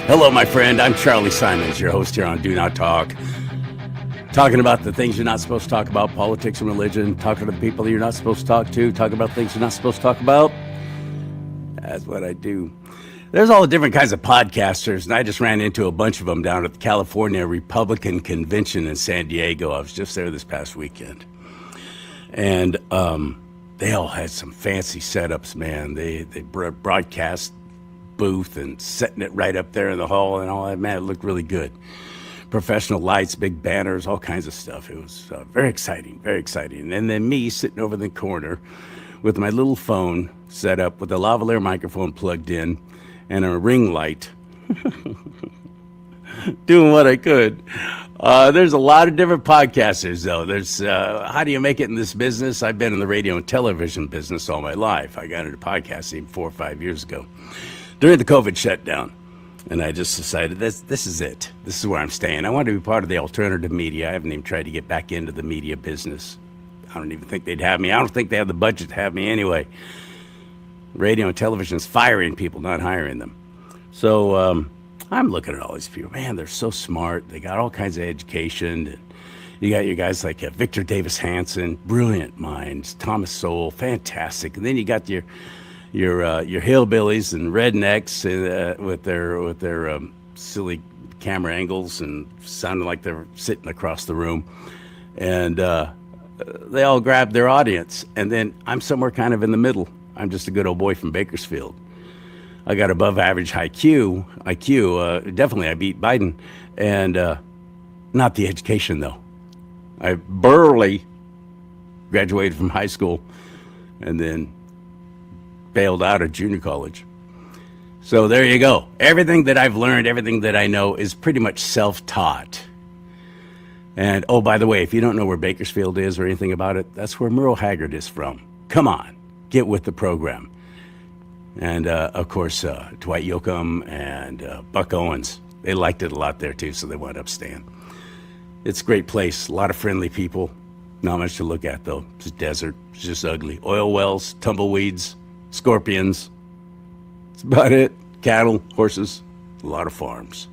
Hello, my friend. I'm CharLee Simons, your host here on Do Not Talk. Talking about the things you're not supposed to talk about, politics and religion, talking to the people you're not supposed to talk to, talking about things you're not supposed to talk about. That's what I do. There's all the different kinds of podcasters, and I just ran into a bunch of them down at the California Republican Convention in San Diego. I was just there this past weekend. And they all had some fancy setups, man. They broadcast booth and setting it right up there in the hall and all that. Man, it looked really good. Professional lights, big banners, all kinds of stuff. It was very exciting, very exciting. And then me sitting over in the corner with my little phone set up with a lavalier microphone plugged in and a ring light, doing what I could. There's a lot of different podcasters, though. There's how do you make it in this business? I've been in the radio and television business all my life. I got into podcasting 4 or 5 years ago during the COVID shutdown. And I just decided this is it. This is where I'm staying. I want to be part of the alternative media. I haven't even tried to get back into the media business. I don't even think they'd have me. I don't think they have the budget to have me anyway. Radio and television is firing people, not hiring them. So I'm looking at all these people. Man, they're so smart. They got all kinds of education. And you got your guys like Victor Davis Hanson, brilliant minds. Thomas Sowell, fantastic. And then you got your hillbillies and rednecks with their silly camera angles and sounding like they're sitting across the room, and they all grab their audience. And then I'm somewhere kind of in the middle. I'm just a good old boy from Bakersfield. I got above average IQ. Definitely I beat Biden, and not the education though. I barely graduated from high school, and then bailed out of junior college. So there you go. Everything that I've learned, everything that I know is pretty much self-taught. And oh, by the way, if you don't know where Bakersfield is or anything about it, that's where Merle Haggard is from. Come on, get with the program. And of course, Dwight Yoakam and Buck Owens, they liked it a lot there too, so they wound up staying. It's a great place, a lot of friendly people. Not much to look at though. It's a desert, it's just ugly. Oil wells, tumbleweeds, scorpions. That's about it. Cattle, horses, a lot of farms.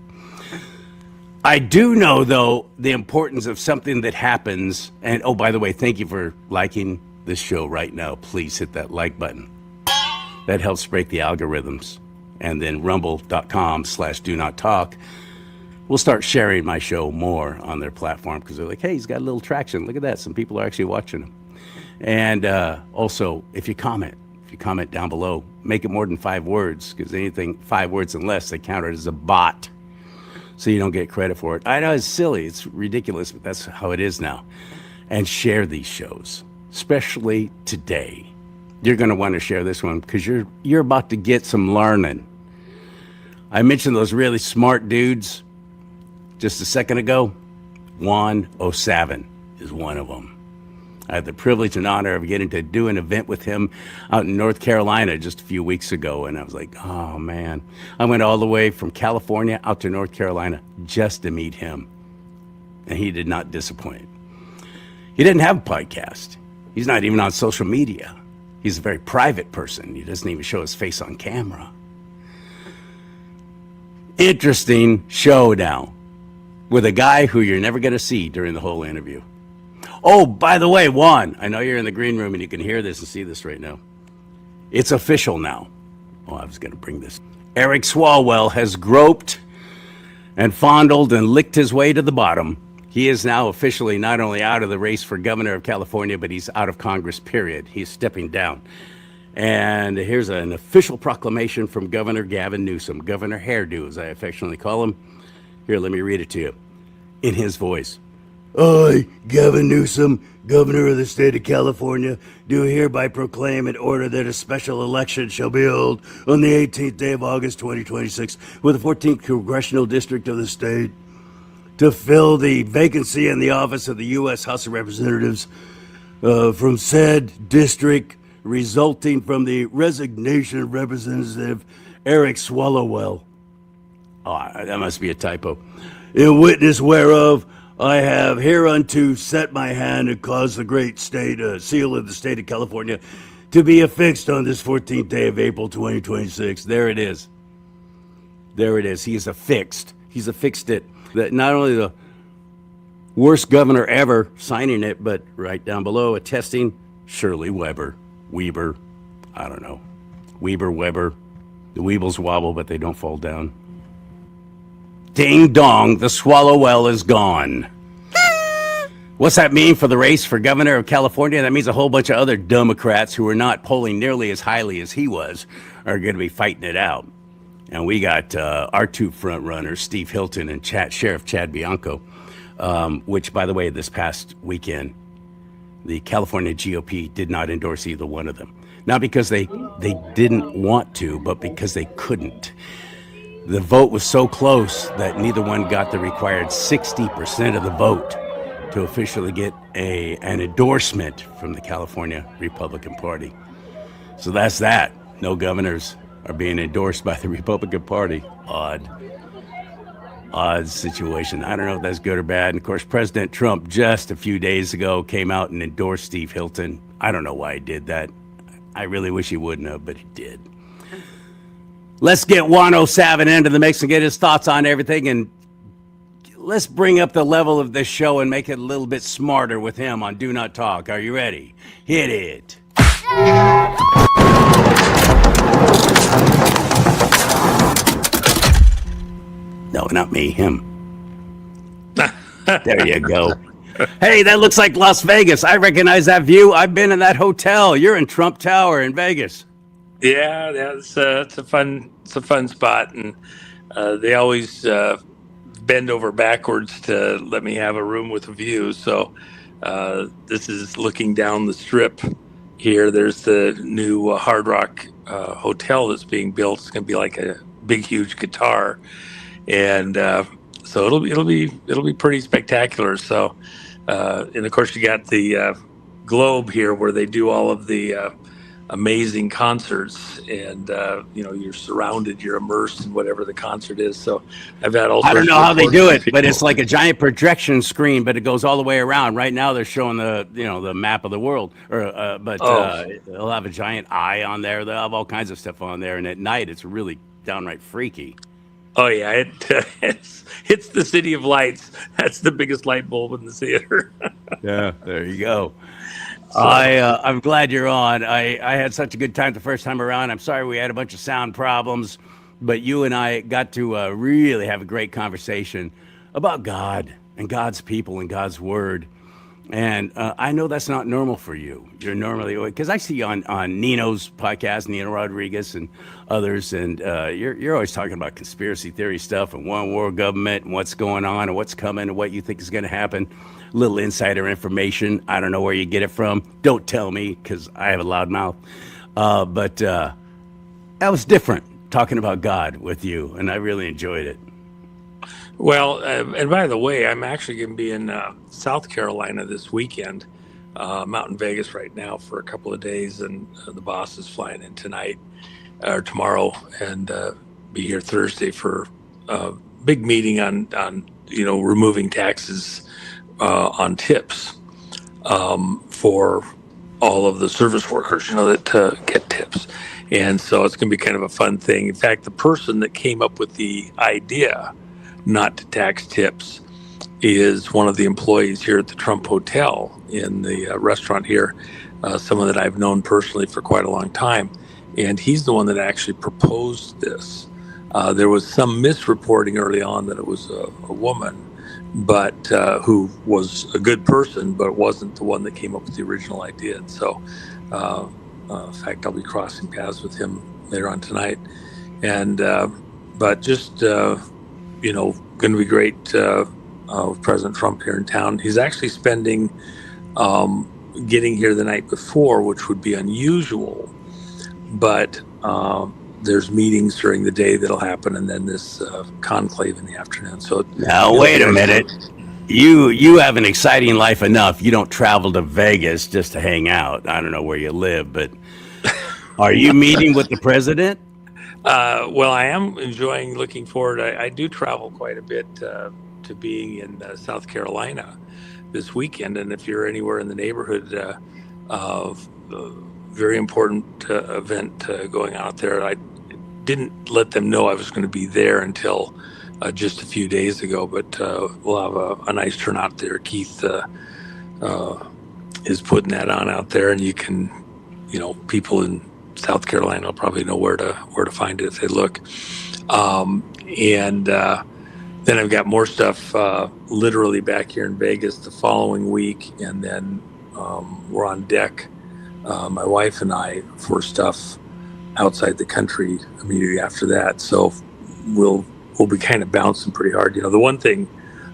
I do know, though, the importance of something that happens. And, oh, by the way, thank you for liking this show right now. Please hit that like button. That helps break the algorithms. And then rumble.com/do-not-talk. We'll start sharing my show more on their platform because they're like, hey, he's got a little traction. Look at that. Some people are actually watching him. And also, if you comment down below, make it more than 5 words, because anything 5 words and less, they count it as a bot, so you don't get credit for it. I know it's silly, it's ridiculous, but that's how it is now. And share these shows, especially today. You're going to want to share this one because you're about to get some learning. I mentioned those really smart dudes just a second ago. JUAN O'SAVIN is one of them. I had the privilege and honor of getting to do an event with him out in North Carolina just a few weeks ago. And I was like, oh, man. I went all the way from California out to North Carolina just to meet him. And he did not disappoint. He didn't have a podcast. He's not even on social media. He's a very private person. He doesn't even show his face on camera. Interesting show now with a guy who you're never going to see during the whole interview. Oh, by the way, Juan, I know you're in the green room and you can hear this and see this right now. It's official now. Oh, I was going to bring this. Eric Swalwell has groped and fondled and licked his way to the bottom. He is now officially not only out of the race for governor of California, but he's out of Congress, period. He's stepping down. And here's an official proclamation from Governor Gavin Newsom, Governor Hairdo, as I affectionately call him. Here, let me read it to you in his voice. I, Gavin Newsom, Governor of the state of California, do hereby proclaim and order that a special election shall be held on the 18th day of August 2026 with the 14th Congressional District of the state to fill the vacancy in the office of the U.S. House of Representatives from said district resulting from the resignation of Representative Eric Swalwell. Oh, that must be a typo. In witness whereof, I have hereunto set my hand and caused the great state seal of the state of California to be affixed on this 14th day of April 2026. There it is. There it is. He's affixed. He's affixed it. That not only the worst governor ever signing it, but right down below, attesting Shirley Weber. I don't know. Weber. The Weebles wobble, but they don't fall down. Ding dong, the swallow well is gone. What's that mean for the race for governor of California? That means a whole bunch of other Democrats who are not polling nearly as highly as he was are going to be fighting it out. And we got our two front runners, Steve Hilton and Sheriff Chad Bianco, which, by the way, this past weekend, the California GOP did not endorse either one of them. Not because they didn't want to, but because they couldn't. The vote was so close that neither one got the required 60% of the vote to officially get an endorsement from the California Republican Party. So that's that. No governors are being endorsed by the Republican Party. Odd situation. I don't know if that's good or bad. And of course, President Trump just a few days ago came out and endorsed Steve Hilton. I don't know why he did that. I really wish he wouldn't have, but he did. Let's get JUAN O'SAVIN into the mix and get his thoughts on everything, and let's bring up the level of this show and make it a little bit smarter with him on Do Not Talk. Are you ready? Hit it. No, not me, him. There you go. Hey, that looks like Las Vegas. I recognize that view. I've been in that hotel. You're in Trump Tower in Vegas. Yeah, it's a fun spot, and they always bend over backwards to let me have a room with a view. So this is looking down the strip here. There's the new Hard Rock hotel that's being built. It's going to be like a big, huge guitar, and so it'll be pretty spectacular. So, and of course you got the Globe here where they do all of the amazing concerts, and you're surrounded, you're immersed in whatever the concert is. So I've had all sorts. I don't know how they do it, but it's like a giant projection screen, but it goes all the way around. Right now they're showing the map of the world, they'll have a giant eye on there. They'll have all kinds of stuff on there, and at night it's really downright freaky. Oh yeah, it's the City of Lights. That's the biggest light bulb in the theater. Yeah, there you go. So, I'm glad you're on. I had such a good time the first time around. I'm sorry we had a bunch of sound problems, but you and I got to really have a great conversation about God and God's people and God's word. And I know that's not normal for you. You're normally, because I see you on Nino's podcast, Nino Rodriguez and others, and you're always talking about conspiracy theory stuff and one world government and what's going on and what's coming and what you think is going to happen. Little insider information. I don't know where you get it from. Don't tell me, because I have a loud mouth. But that was different, talking about God with you, and I really enjoyed it. Well, and by the way, I'm actually going to be in South Carolina this weekend. I'm out in Vegas right now for a couple of days, and the boss is flying in tonight or tomorrow, and be here Thursday for a big meeting on removing taxes on tips for all of the service workers, that get tips. And so it's going to be kind of a fun thing. In fact, the person that came up with the idea not to tax tips is one of the employees here at the Trump Hotel in the restaurant here, someone that I've known personally for quite a long time. And he's the one that actually proposed this. There was some misreporting early on that it was a woman, but who was a good person, but wasn't the one that came up with the original idea. And so, in fact, I'll be crossing paths with him later on tonight. And but just going to be great with President Trump here in town. He's actually spending getting here the night before, which would be unusual, but there's meetings during the day that'll happen, and then this conclave in the afternoon. So now, wait a minute. You have an exciting life enough. You don't travel to Vegas just to hang out. I don't know where you live, but are you meeting with the president? Well, I am looking forward. I do travel quite a bit to being in South Carolina this weekend. And if you're anywhere in the neighborhood of very important event going on out there, didn't let them know I was going to be there until just a few days ago, but we'll have a nice turnout there. Keith is putting that on out there, and you can, people in South Carolina will probably know where to find it if they look. And then I've got more stuff literally back here in Vegas the following week, and then we're on deck, my wife and I, for stuff outside the country immediately after that. So we'll be kind of bouncing pretty hard. The one thing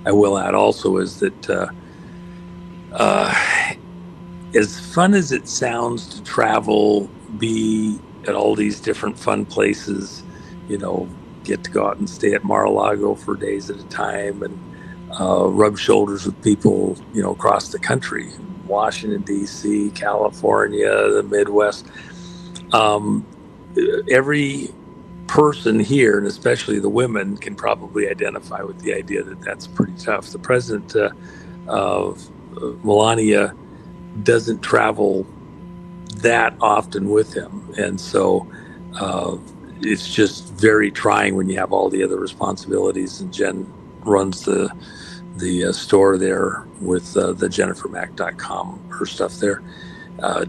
I will add also is that as fun as it sounds to travel, be at all these different fun places, get to go out and stay at Mar-a-Lago for days at a time and rub shoulders with people, across the country, Washington, D.C., California, the Midwest. Every person here, and especially the women, can probably identify with the idea that that's pretty tough. The president of Melania doesn't travel that often with him, and so it's just very trying when you have all the other responsibilities. And Jen runs the store there with the JenniferMac.com, her stuff there.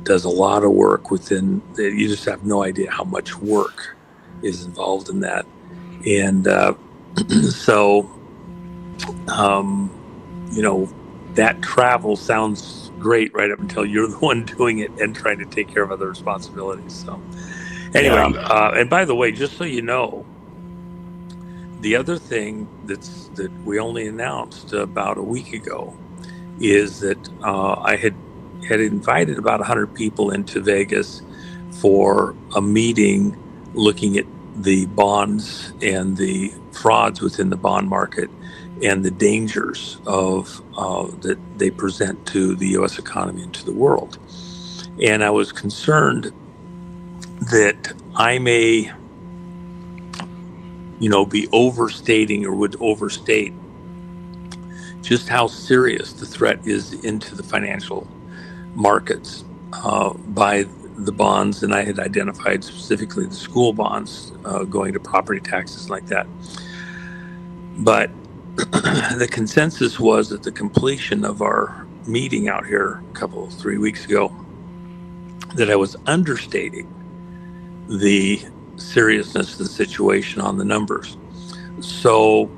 Does a lot of work within. You just have no idea how much work is involved in that, and so that travel sounds great right up until you're the one doing it and trying to take care of other responsibilities. So anyway, and by the way, just so you know, the other thing that we only announced about a week ago is that I had invited about 100 people into Vegas for a meeting looking at the bonds and the frauds within the bond market and the dangers of that they present to the U.S. economy and to the world. And I was concerned that I may, be overstating or would overstate just how serious the threat is into the financial markets by the bonds. And I had identified specifically the school bonds going to property taxes like that. But the consensus was at the completion of our meeting out here 3 weeks ago that I was understating the seriousness of the situation on the numbers. So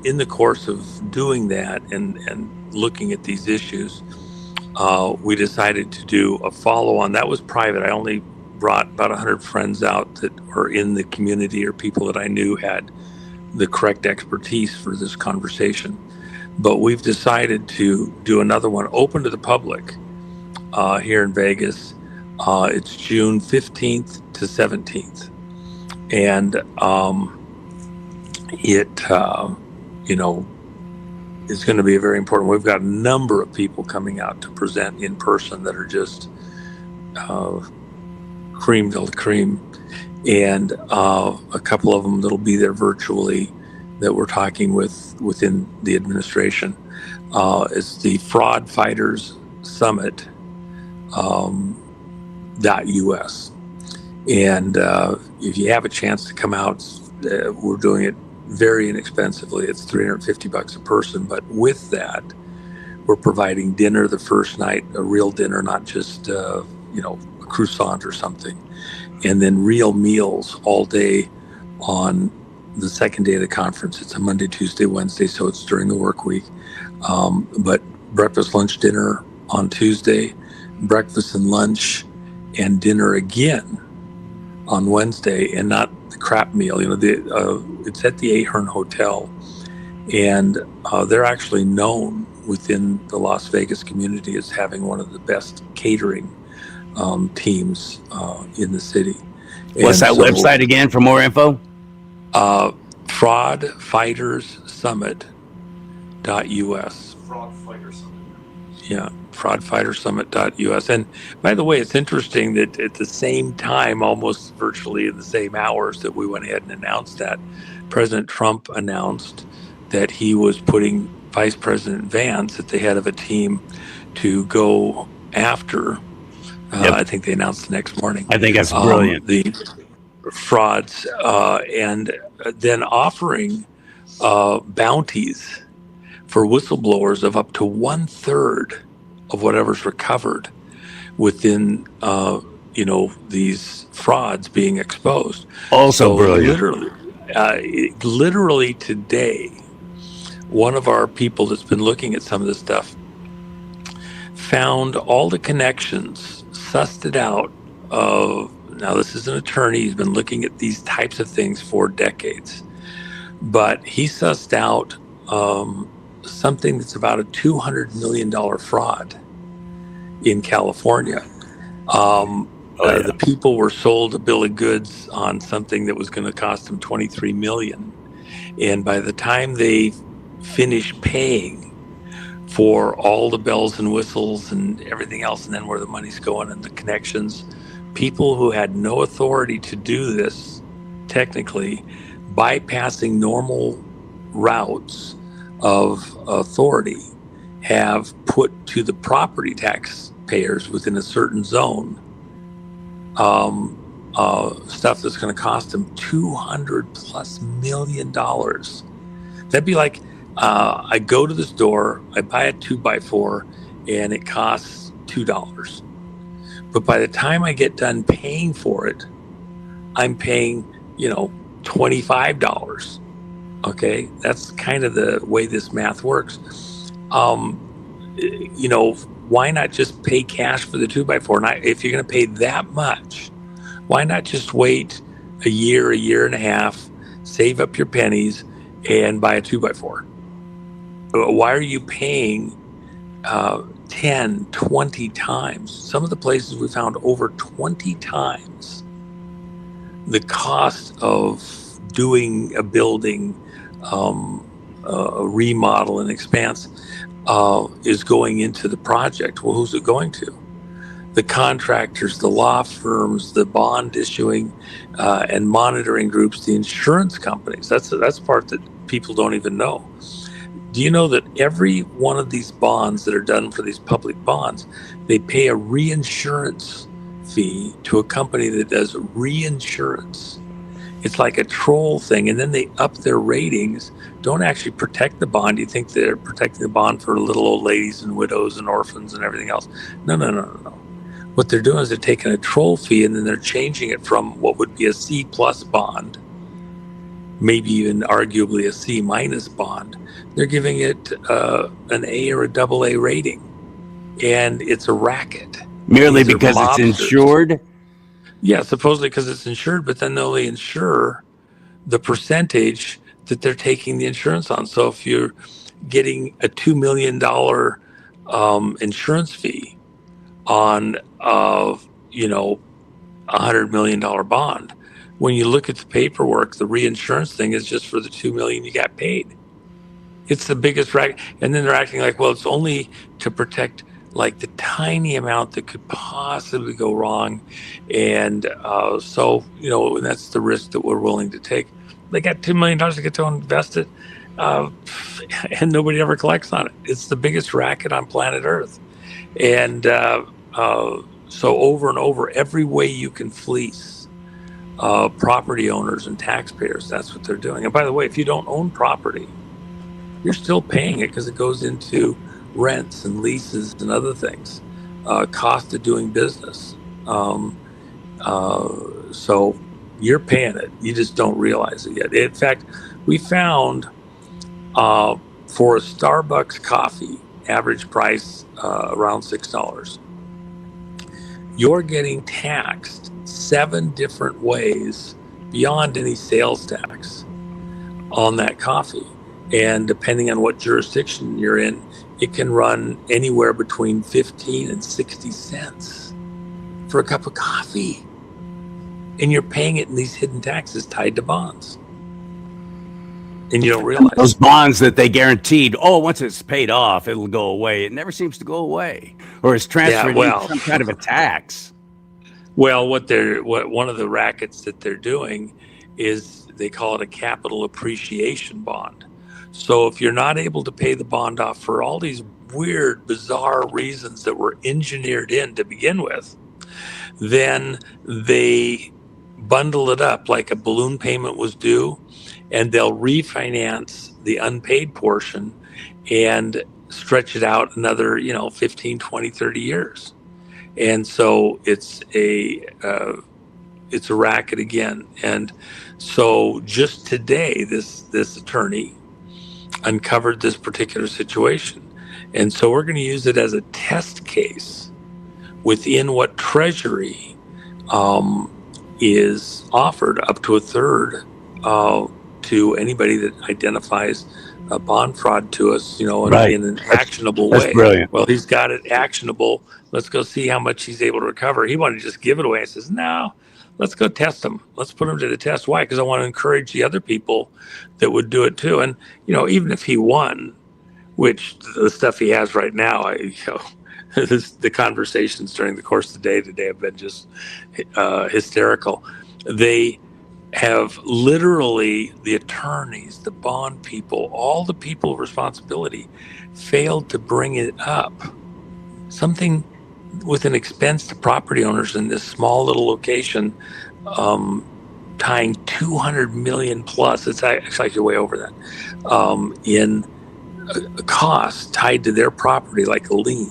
in the course of doing that and looking at these issues, we decided to do a follow-on. That was private. I only brought about 100 friends out that were in the community or people that I knew had the correct expertise for this conversation. But we've decided to do another one open to the public here in Vegas. It's June 15th to 17th. And is going to be very important. We've got a number of people coming out to present in person that are just cream de la cream, and a couple of them that'll be there virtually that we're talking with within the administration. It's the Fraud Fighters Summit .us. And if you have a chance to come out, we're doing it very inexpensively. It's $350 a person, but with that, we're providing dinner the first night, a real dinner, not just a croissant or something, and then real meals all day on the second day of the conference. It's a Monday, Tuesday, Wednesday, so it's during the work week. But breakfast, lunch, dinner on Tuesday, breakfast and lunch and dinner again on Wednesday, and not the crap meal. It's at the Ahern Hotel, and they're actually known within the Las Vegas community as having one of the best catering teams in the city. What's that website again for more info? fraudfightersummit.us. Fraud Fighter Summit. Yeah, fraudfightersummit.us. And by the way, it's interesting that at the same time, almost virtually in the same hours that we went ahead and announced that, President Trump announced that he was putting Vice President Vance at the head of a team to go after, I think they announced the next morning. I think that's brilliant. frauds, and then offering bounties for whistleblowers of up to 1/3 of whatever's recovered within these frauds being exposed. Also So brilliant. literally today, one of our people that's been looking at some of this stuff found all the connections, sussed it out. Now this is an attorney, he's been looking at these types of things for decades, but he sussed out something that's about a $200 million fraud in California. The people were sold a bill of goods on something that was going to cost them $23 million. And by the time they finished paying for all the bells and whistles and everything else, and then where the money's going and the connections, people who had no authority to do this, technically, bypassing normal routes of authority, have put to the property taxpayers within a certain zone stuff that's going to cost them $200+ million. That'd be like I go to the store, I buy a 2x4, and it costs $2. But by the time I get done paying for it, I'm paying, $25. Okay, that's kind of the way this math works. Why not just pay cash for the 2x4? And if you're going to pay that much, why not just wait a year and a half, save up your pennies, and buy a 2x4? Why are you paying 10, 20 times? Some of the places we found over 20 times the cost of doing a building, a remodel and expanse is going into the project. Well, who's it going to? The contractors, the law firms, the bond issuing and monitoring groups, the insurance companies. That's part that people don't even know. Do you know that every one of these bonds that are done for these public bonds, they pay a reinsurance fee to a company that does reinsurance? It's like a troll thing, and then they up their ratings, don't actually protect the bond. You think they're protecting the bond for little old ladies and widows and orphans and everything else. No. What they're doing is they're taking a troll fee and then they're changing it from what would be a C+ bond, maybe even arguably a C- bond. They're giving it an A or a AA rating, and it's a racket. Merely because it's insured? Yeah, supposedly because it's insured, but then they only insure the percentage that they're taking the insurance on. So if you're getting a $2 million insurance fee on $100 million bond, when you look at the paperwork, the reinsurance thing is just for the $2 million you got paid. It's the biggest racket. And then they're acting like, well, it's only to protect like the tiny amount that could possibly go wrong. And so that's the risk that we're willing to take. They got $2 million to get to invest it, and nobody ever collects on it. It's the biggest racket on planet Earth. And so over and over, every way you can fleece property owners and taxpayers, that's what they're doing. And by the way, if you don't own property, you're still paying it because it goes into rents and leases and other things, cost of doing business. So you're paying it. You just don't realize it yet. In fact, we found for a Starbucks coffee, average price around $6, you're getting taxed 7 different ways beyond any sales tax on that coffee. And depending on what jurisdiction you're in, it can run anywhere between 15 and 60 cents for a cup of coffee. And you're paying it in these hidden taxes tied to bonds. And you don't realize those bonds that they guaranteed, once it's paid off, it'll go away. It never seems to go away, or it's transferred into some kind of a tax. Well, one of the rackets that they're doing is they call it a capital appreciation bond. So if you're not able to pay the bond off for all these weird, bizarre reasons that were engineered in to begin with, then they bundle it up like a balloon payment was due, and they'll refinance the unpaid portion and stretch it out another, 15, 20, 30 years. And so it's a racket again. And so just today, this attorney uncovered this particular situation. And so we're going to use it as a test case within what Treasury is offered, up to a third to anybody that identifies bond fraud to us, in an actionable way. That's brilliant. Well, he's got it actionable. Let's go see how much he's able to recover. He wanted to just give it away. I says, no, let's go test him. Let's put him to the test. Why? Because I want to encourage the other people that would do it too. And, even if he won, which the stuff he has right now, the conversations during the course of the day today have been just hysterical. They have literally, the attorneys, the bond people, all the people of responsibility failed to bring it up. Something with an expense to property owners in this small little location, tying 200 million plus, it's actually way over that, in a cost tied to their property, like a lien,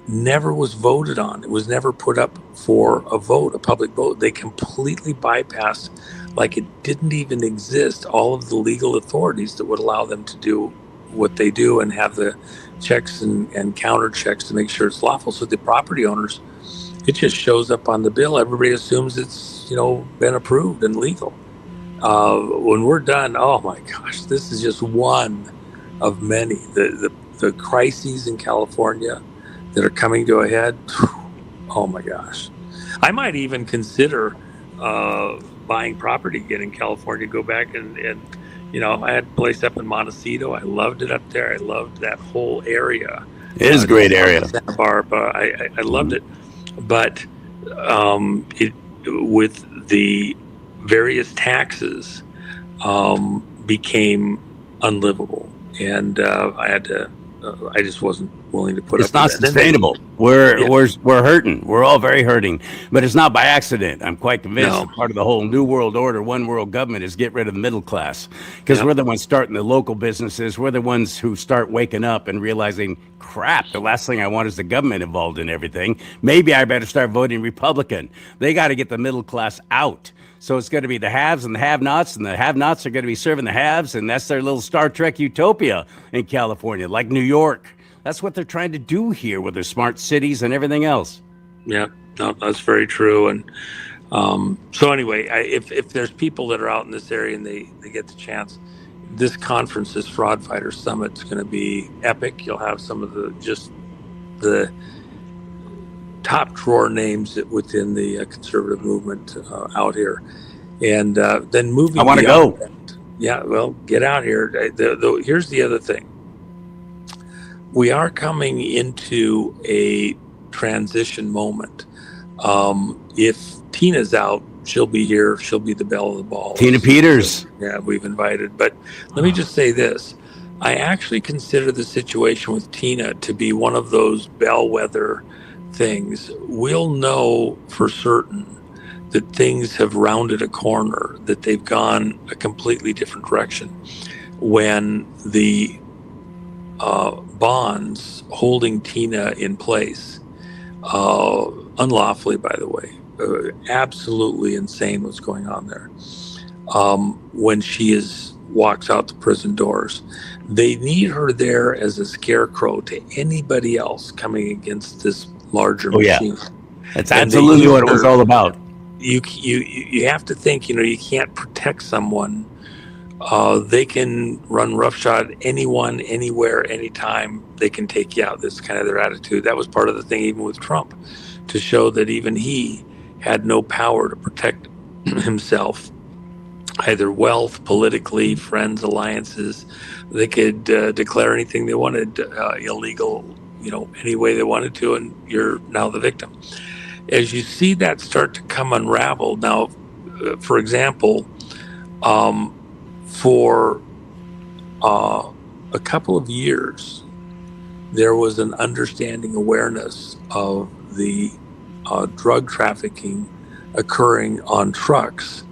never was voted on. It was never put up for a vote, a public vote. They completely bypassed, like it didn't even exist, all of the legal authorities that would allow them to do what they do and have the checks and counter checks to make sure it's lawful. So the property owners, it just shows up on the bill. Everybody assumes it's, been approved and legal. When we're done, oh my gosh, this is just one of many. The crises in California that are coming to a head. Oh my gosh. I might even consider buying property again in California, go back and I had a place up in Montecito. I loved it up there. I loved that whole area. It is a great area. Santa Barbara. I loved it. But with the various taxes, became unlivable. And I just wasn't willing to put it's not sustainable. We're hurting. We're all very hurting, but it's not by accident. I'm quite convinced that part of the whole new world order, one world government, is get rid of the middle class, because we're the ones starting the local businesses. We're the ones who start waking up and realizing, crap, the last thing I want is the government involved in everything. Maybe I better start voting Republican. They got to get the middle class out. So it's going to be the haves and the have-nots, and the have-nots are going to be serving the haves, and that's their little Star Trek utopia in California, like New York. That's what they're trying to do here with their smart cities and everything else. Yeah, no, that's very true. And so anyway, if there's people that are out in this area and they get the chance, this conference, this Fraud Fighter Summit, is going to be epic. You'll have some of the top drawer names within the conservative movement out here. And then moving, I want to go. Yeah, well, get out here. Here's the other thing. We are coming into a transition moment. If Tina's out, she'll be here. She'll be the belle of the ball. Tina Peters. Yeah, we've invited. But let me just say this. I actually consider the situation with Tina to be one of those bellwether things. We'll know for certain that things have rounded a corner, that they've gone a completely different direction, when the bonds holding Tina in place, unlawfully, by the way, absolutely insane what's going on there. When she walks out the prison doors, they need her there as a scarecrow to anybody else coming against this larger machine. Yeah. That's absolutely what it was all about. You have to think, you can't protect someone. They can run roughshod anyone, anywhere, anytime. They can take you out. That's kind of their attitude. That was part of the thing, even with Trump, to show that even he had no power to protect himself, either wealth, politically, friends, alliances. They could declare anything they wanted illegal, any way they wanted to, and you're now the victim. As you see that start to come unraveled now, for example, for a couple of years, there was an understanding awareness of the drug trafficking occurring on trucks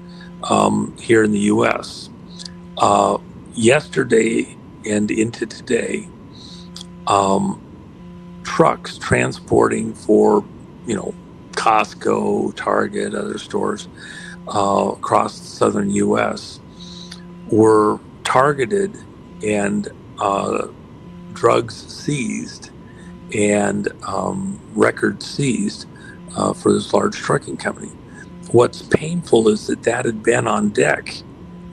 here in the U.S. Yesterday and into today, trucks transporting for, Costco, Target, other stores across the southern U.S. were targeted and drugs seized and records seized for this large trucking company. What's painful is that had been on deck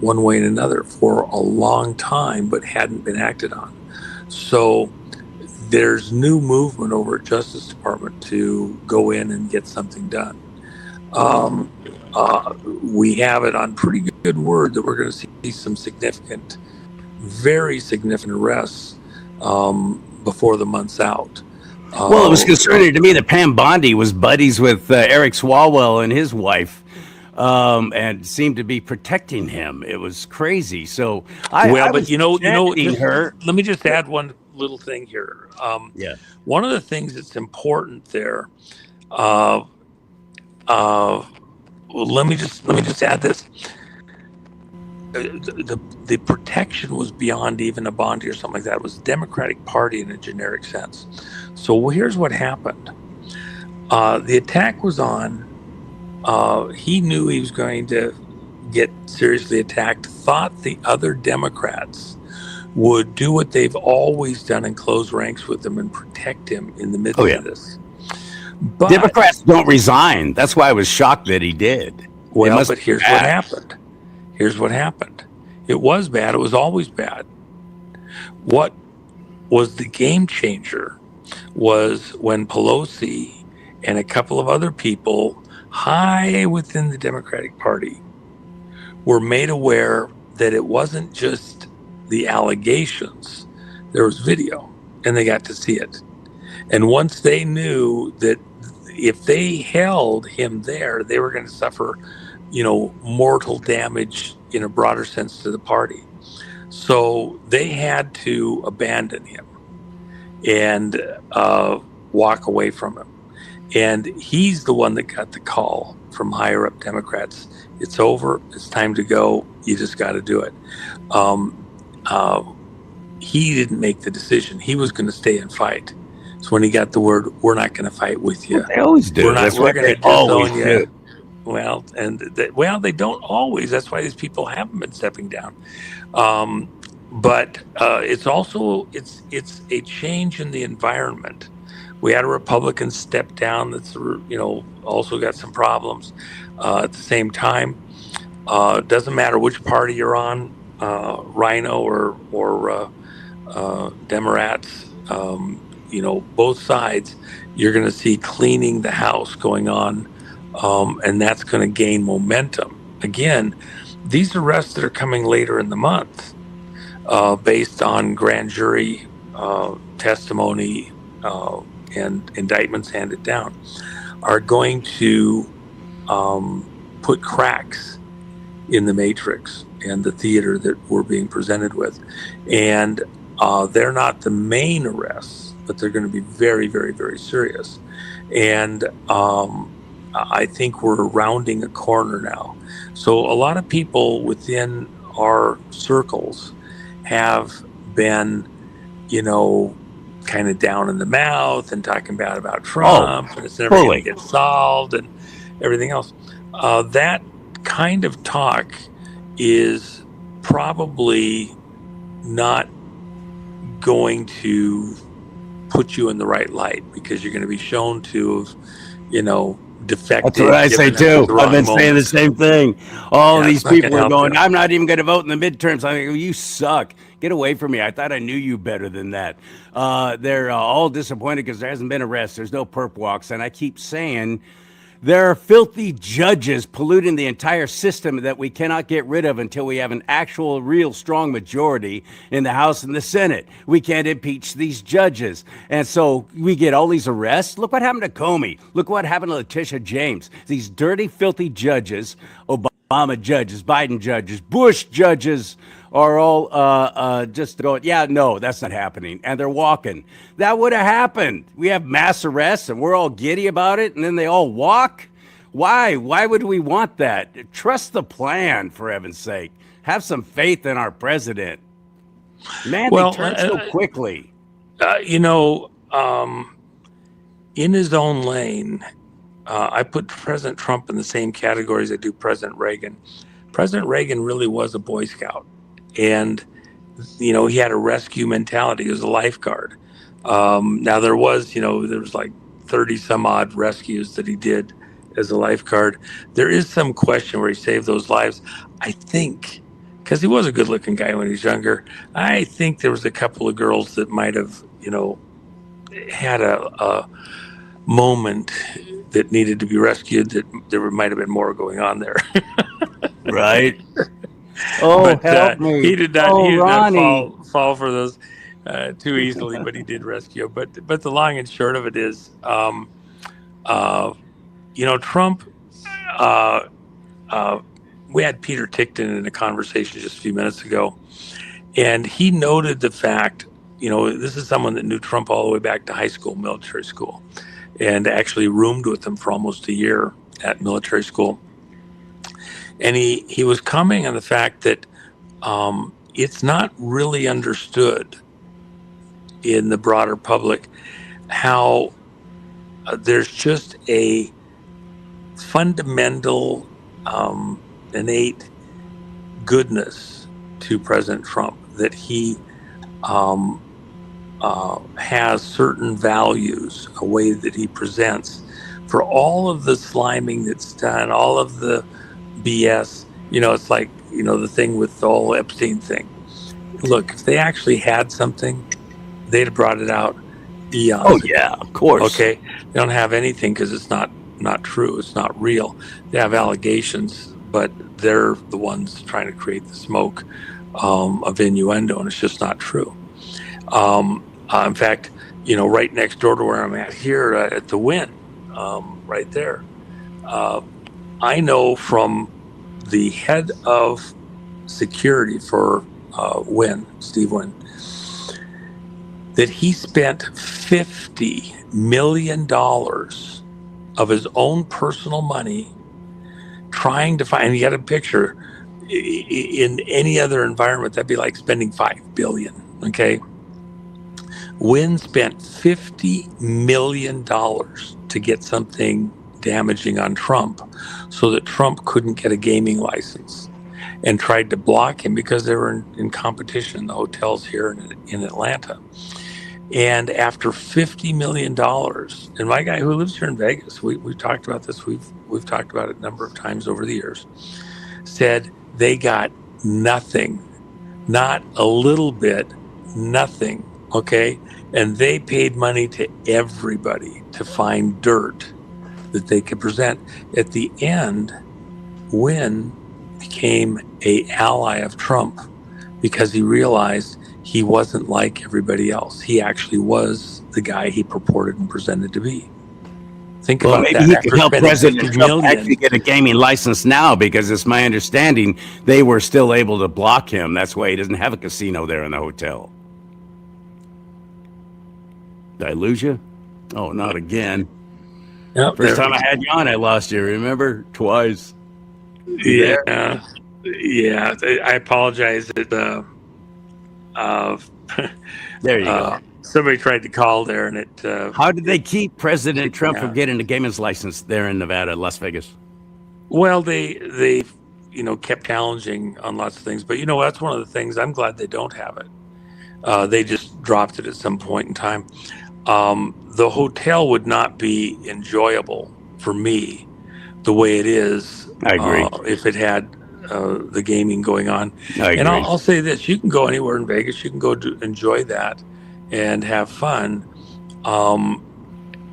one way and another for a long time, but hadn't been acted on. So there's new movement over at Justice Department to go in and get something done. We have it on pretty good word that we're going to see some very significant arrests before the month's out. Well, it was concerning to me that Pam Bondi was buddies with Eric Swalwell and his wife, and seemed to be protecting him. It was crazy. So I was her. Let me just add one little thing here. One of the things that's important there. Let me just add this. The protection was beyond even a Bondi or something like that. It was the Democratic Party in a generic sense. So here's what happened. The attack was on. He knew he was going to get seriously attacked, thought the other Democrats would do what they've always done and close ranks with him and protect him in the midst of this. But Democrats don't resign. That's why I was shocked that he did. Well, but here's what happened. Here's what happened. It was bad. It was always bad. What was the game changer was when Pelosi and a couple of other people high within the Democratic Party were made aware that it wasn't just the allegations. There was video, and they got to see it. And once they knew that if they held him there, they were going to suffer, mortal damage in a broader sense to the party. So they had to abandon him and walk away from him. And he's the one that got the call from higher up Democrats. It's over. It's time to go. You just got to do it. He didn't make the decision. He was going to stay and fight. So when he got the word, we're not going to fight with you. They always do. We're going to always do. Well, they don't always. That's why these people haven't been stepping down. But it's also it's a change in the environment. We had a Republican step down that's also got some problems. At the same time, it doesn't matter which party you're on, Rhino or Democrats. Both sides, you're going to see cleaning the house going on, and that's going to gain momentum. Again, these arrests that are coming later in the month, based on grand jury testimony and indictments handed down, are going to put cracks in the matrix and the theater that we're being presented with. And they're not the main arrests, but they're going to be very, very, very serious. And I think we're rounding a corner now. So a lot of people within our circles have been, kind of down in the mouth and talking bad about Trump, and it's never going to get solved and everything else. That kind of talk is probably not going to put you in the right light, because you're going to be shown to have, defected. That's what I say too. I've been saying the same thing. These people are going, I'm not even going to vote in the midterms. I think, you suck. Get away from me. I thought I knew you better than that. They're all disappointed because there hasn't been arrests. There's no perp walks. And I keep saying there are filthy judges polluting the entire system that we cannot get rid of until we have an actual, real strong majority in the House and the Senate. We can't impeach these judges. And so we get all these arrests. Look what happened to Comey. Look what happened to Letitia James. These dirty, filthy judges, Obama judges, Biden judges, Bush judges, are all just going, yeah, no, that's not happening. And they're walking. That would have happened. We have mass arrests and we're all giddy about it, and then they all walk. Why? Why would we want that? Trust the plan, for heaven's sake. Have some faith in our president. Man, they Well, turn so quickly. you know, in his own lane, I put President Trump in the same category as I do President Reagan. President Reagan really was a Boy Scout, and he had a rescue mentality. He was a lifeguard. Now there was like 30 some odd rescues that he did as a lifeguard. There is some question where he saved those lives. I think because he was a good looking guy when he was younger. I think there was a couple of girls that might have had a moment that needed to be rescued, that there might have been more going on there. Right. Oh, But help me. he did not. Oh, He did Ronnie. not fall for those too easily. But he did rescue. But the long and short of it is, Trump. We had Peter Tickton in a conversation just a few minutes ago, and he noted the fact. This is someone that knew Trump all the way back to high school, military school, and actually roomed with him for almost a year at military school. And he was commenting on the fact that it's not really understood in the broader public how there's just a fundamental, innate goodness to President Trump, that he has certain values, a way that he presents. For all of the sliming that's done, all of the BS, it's like, the thing with the whole Epstein thing. Look, if they actually had something, they'd have brought it out eons ago. Yeah, of course. Okay. They don't have anything because it's not true. It's not real. They have allegations, but they're the ones trying to create the smoke of innuendo, and it's just not true. In fact, right next door to where I'm at here at the Wynn, right there, I know from the head of security for Wynn, Steve Wynn, that he spent $50 million of his own personal money trying to find, and you got a picture, in any other environment, that'd be like spending $5 billion, okay? Wynn spent $50 million to get something damaging on Trump so that Trump couldn't get a gaming license, and tried to block him because they were in competition in the hotels here in Atlanta. And after $50 million, and my guy who lives here in Vegas, we've talked about this, we've talked about it a number of times over the years, said they got nothing, not a little bit, nothing, okay? And they paid money to everybody to find dirt that they could present. At the end, Wynn became an ally of Trump because he realized he wasn't like everybody else. He actually was the guy he purported and presented to be. Think about maybe that. he After could help spending President $50 Trump million, actually get a gaming license now, because it's my understanding they were still able to block him. That's why he doesn't have a casino there in the hotel. Did I lose you? Oh, not again. Yep, First time I had you on, I lost you. Remember? Twice. Yeah. Yeah. I apologize. There you go. Somebody tried to call there, and it. How did they keep President Trump Yeah. from getting a gaming license there in Nevada, Las Vegas? Well, they kept challenging on lots of things, but that's one of the things. I'm glad they don't have it. They just dropped it at some point in time. The hotel would not be enjoyable for me the way it is. I agree. If it had the gaming going on. I agree. And I'll say this: you can go anywhere in Vegas. You can go enjoy that and have fun.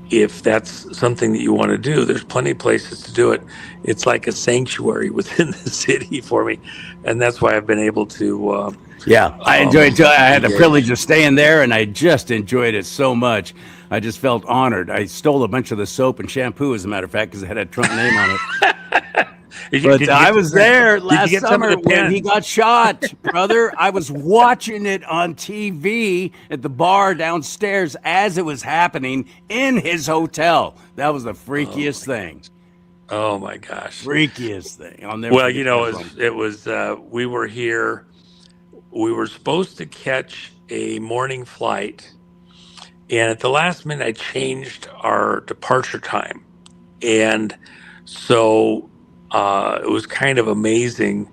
If that's something that you want to do, there's plenty of places to do it. It's like a sanctuary within the city for me, and that's why I've been able to. Yeah, I enjoyed it. I had the engage. privilege of staying there, and I just enjoyed it so much. I just felt honored. I stole a bunch of the soap and shampoo, as a matter of fact, because it had a Trump name on it. But I was there last summer when he got shot, brother. I was watching it on TV at the bar downstairs as it was happening in his hotel. That was the freakiest thing. Oh my gosh. Freakiest thing. I'll never Well, forget that one. we were here. We were supposed to catch a morning flight, and at the last minute, I changed our departure time, and so it was kind of amazing.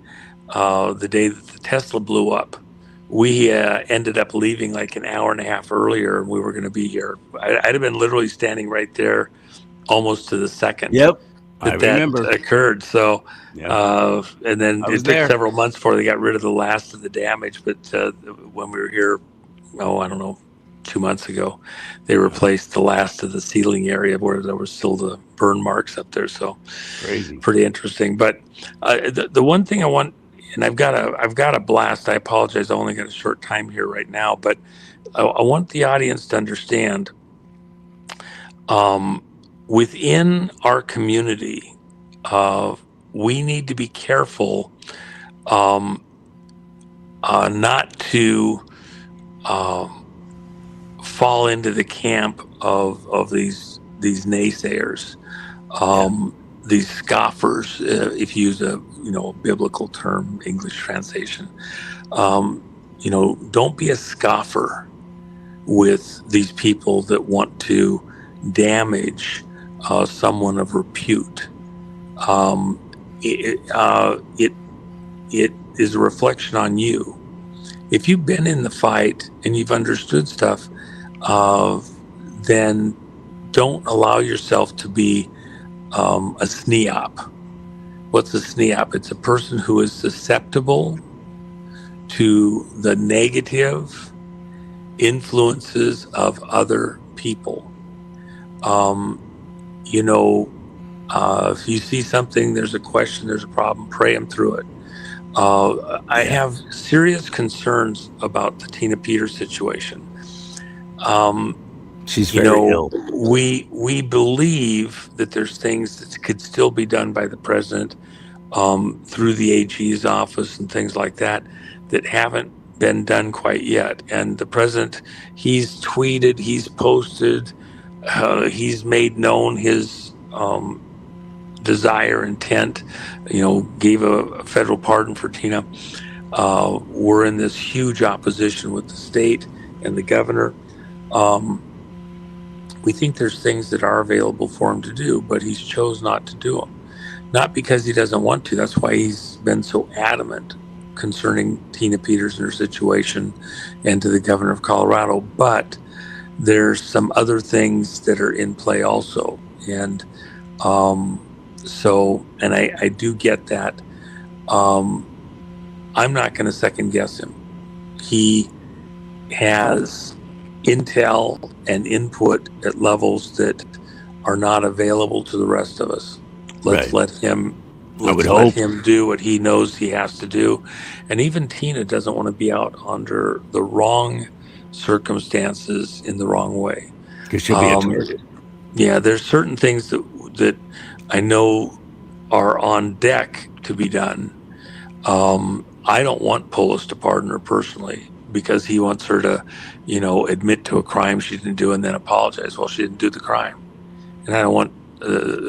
The day that the Tesla blew up, we ended up leaving like an hour and a half earlier, and we were going to be here. I'd have been literally standing right there, almost to the second Yep. I that remember. occurred. So, Yeah. and then I it was took there. several months before they got rid of the last of the damage. But when we were here, I don't know, 2 months ago, they replaced the last of the ceiling area where there was still the burn marks up there. So Crazy. pretty interesting. But the one thing I want, and I've got a blast. I apologize. I only got a short time here right now, but I want the audience to understand. Within our community, we need to be careful not to fall into the camp of these naysayers, these scoffers, if you use a biblical term, English translation. Don't be a scoffer with these people that want to damage someone of repute. It is a reflection on you. If you've been in the fight and you've understood stuff, then don't allow yourself to be a SNEOP. What's a SNEOP? It's a person who is susceptible to the negative influences of other people. If you see something, there's a question, there's a problem, pray them through it. I have serious concerns about the Tina Peters situation. She's very ill. We believe that there's things that could still be done by the president through the AG's office and things like that haven't been done quite yet. And the president, he's tweeted, he's posted, he's made known his desire, intent, gave a federal pardon for Tina. We're in this huge opposition with the state and the governor. We think there's things that are available for him to do, but he's chose not to do them. Not because he doesn't want to. That's why he's been so adamant concerning Tina Peters and her situation, and to the governor of Colorado. But there's some other things that are in play also. And I do get that. I'm not going to second guess him. He has intel and input at levels that are not available to the rest of us. Let's let him do what he knows he has to do. And even Tina doesn't want to be out under the wrong circumstances in the wrong way. Because she'll be a target. Yeah, there's certain things that I know are on deck to be done. I don't want Polis to pardon her personally, because he wants her to, admit to a crime she didn't do and then apologize. Well, she didn't do the crime. And I don't want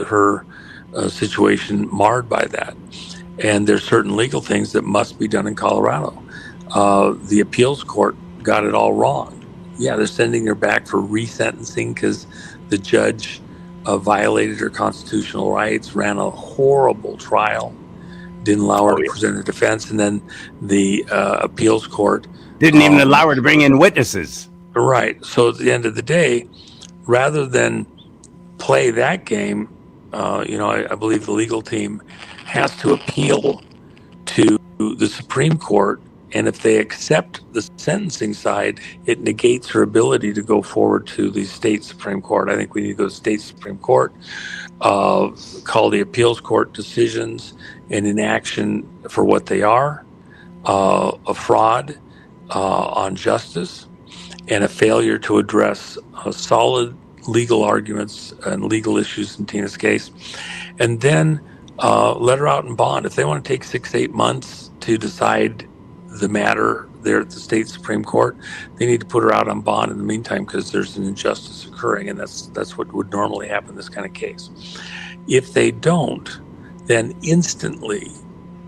her situation marred by that. And there's certain legal things that must be done in Colorado. The appeals court got it all wrong. Yeah, they're sending her back for resentencing because the judge violated her constitutional rights, ran a horrible trial, didn't allow her to present a defense, and then the appeals court didn't even allow her to bring in witnesses. Right. So at the end of the day, rather than play that game, I believe the legal team has to appeal to the Supreme Court. And if they accept the sentencing side, it negates her ability to go forward to the state Supreme Court. I think we need to go to state Supreme Court, call the appeals court decisions and inaction for what they are, a fraud on justice, and a failure to address solid legal arguments and legal issues in Tina's case. And then let her out in bond. If they want to take 6-8 months to decide the matter there at the state Supreme Court, they need to put her out on bond in the meantime, because there's an injustice occurring, and that's what would normally happen in this kind of case. If they don't, then instantly,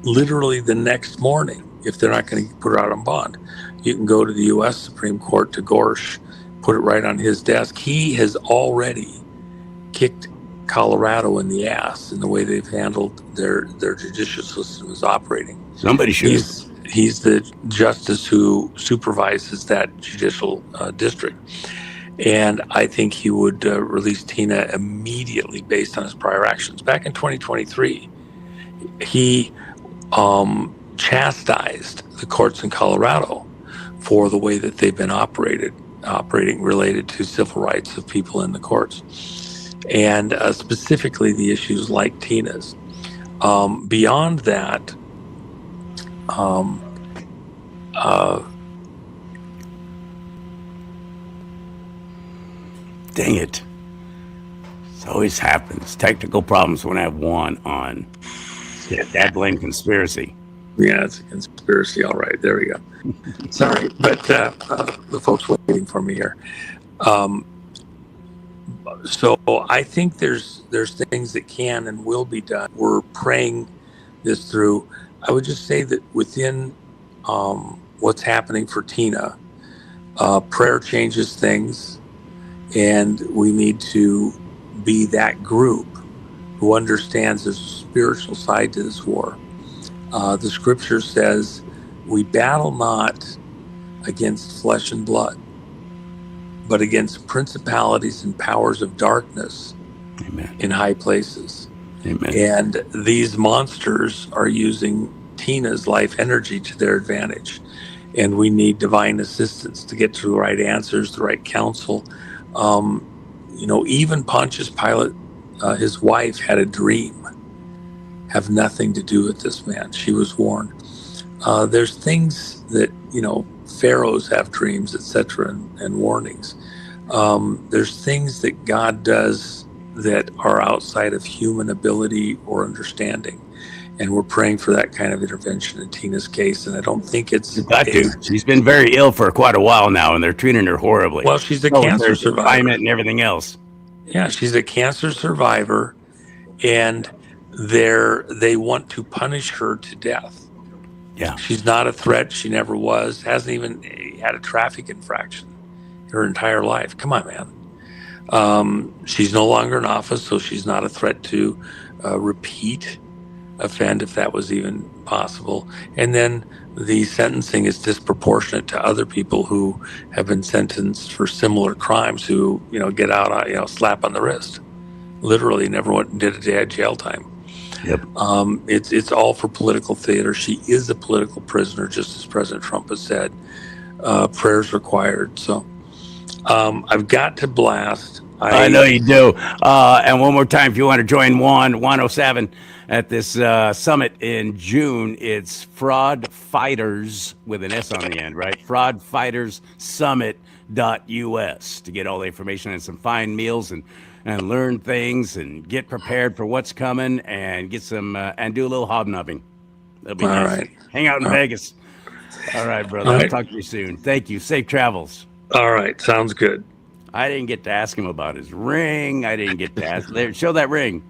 literally the next morning, if they're not going to put her out on bond, you can go to the U.S. Supreme Court to Gorsh, put it right on his desk. He has already kicked Colorado in the ass in the way they've handled their judicial system is operating. Somebody should. He's the justice who supervises that judicial district. And I think he would release Tina immediately based on his prior actions. Back in 2023, he chastised the courts in Colorado for the way that they've been operating related to civil rights of people in the courts, and specifically the issues like Tina's. Beyond that, dang it. This always happens. Technical problems when I have Juan on. Yeah, that blame conspiracy. Yeah, it's a conspiracy. All right, there we go. Sorry, but the folks waiting for me here. So I think there's things that can and will be done. We're praying this through. I would just say that within what's happening for Tina, prayer changes things, and we need to be that group who understands the spiritual side to this war. The scripture says, we battle not against flesh and blood, but against principalities and powers of darkness. Amen. In high places. Amen. And these monsters are using Tina's life energy to their advantage. And we need divine assistance to get to the right answers, the right counsel. Even Pontius Pilate, his wife, had a dream. Have nothing to do with this man. She was warned. There's things that, pharaohs have dreams, etc., and warnings. There's things that God does that are outside of human ability or understanding. And we're praying for that kind of intervention in Tina's case. And I don't think it's... She's been very ill for quite a while now, and they're treating her horribly. Well, she's a cancer survivor. And everything else. Yeah, she's a cancer survivor, and they want to punish her to death. Yeah. She's not a threat. She never was. Hasn't even had a traffic infraction her entire life. Come on, man. She's no longer in office, so she's not a threat to repeat offend, if that was even possible. And then the sentencing is disproportionate to other people who have been sentenced for similar crimes who, get out, slap on the wrist. Literally never went and did a day of jail time. Yep. It's all for political theater. She is a political prisoner, just as President Trump has said. Prayers required. So I've got to blast. I know you do. And one more time, if you want to join JUAN O'SAVIN at this summit in June, it's Fraud Fighters with an S on the end, right? fraudfighterssummit.us to get all the information and some fine meals and learn things and get prepared for what's coming and get some and do a little hobnobbing. That'll be nice. Right. Hang out in Vegas. All right, brother. I'll talk to you soon. Thank you. Safe travels. All right. Sounds good. I didn't get to ask him about his ring. I didn't get to ask. There, show that ring.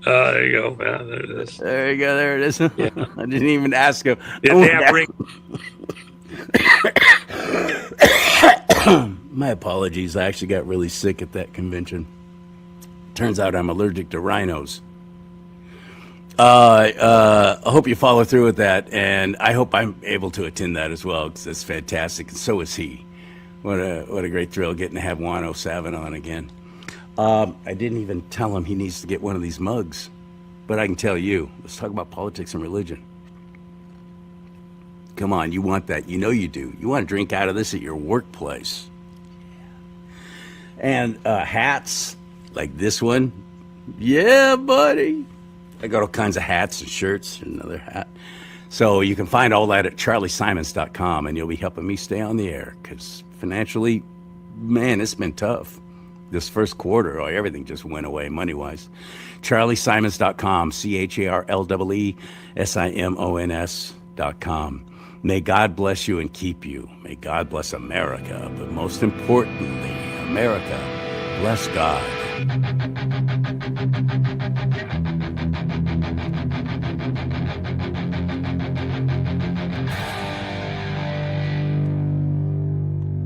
There you go. Yeah, there it is. There you go. There it is. Yeah. I didn't even ask him. Ring. My apologies. I actually got really sick at that convention. Turns out I'm allergic to rhinos. I hope you follow through with that, and I hope I'm able to attend that as well, because it's fantastic, and so is he. What a great thrill getting to have JUAN O'SAVIN on again. I didn't even tell him he needs to get one of these mugs, but I can tell you. Let's talk about politics and religion. Come on, you want that. You know you do. You want to drink out of this at your workplace. And hats like this one. Yeah, buddy. I got all kinds of hats and shirts and another hat. So you can find all that at CharLeeSimons.com, and you'll be helping me stay on the air, because financially, man, it's been tough. This first quarter, everything just went away money-wise. CharLeeSimons.com, CharLeeSimons.com. May God bless you and keep you. May God bless America, but most importantly, America, bless God.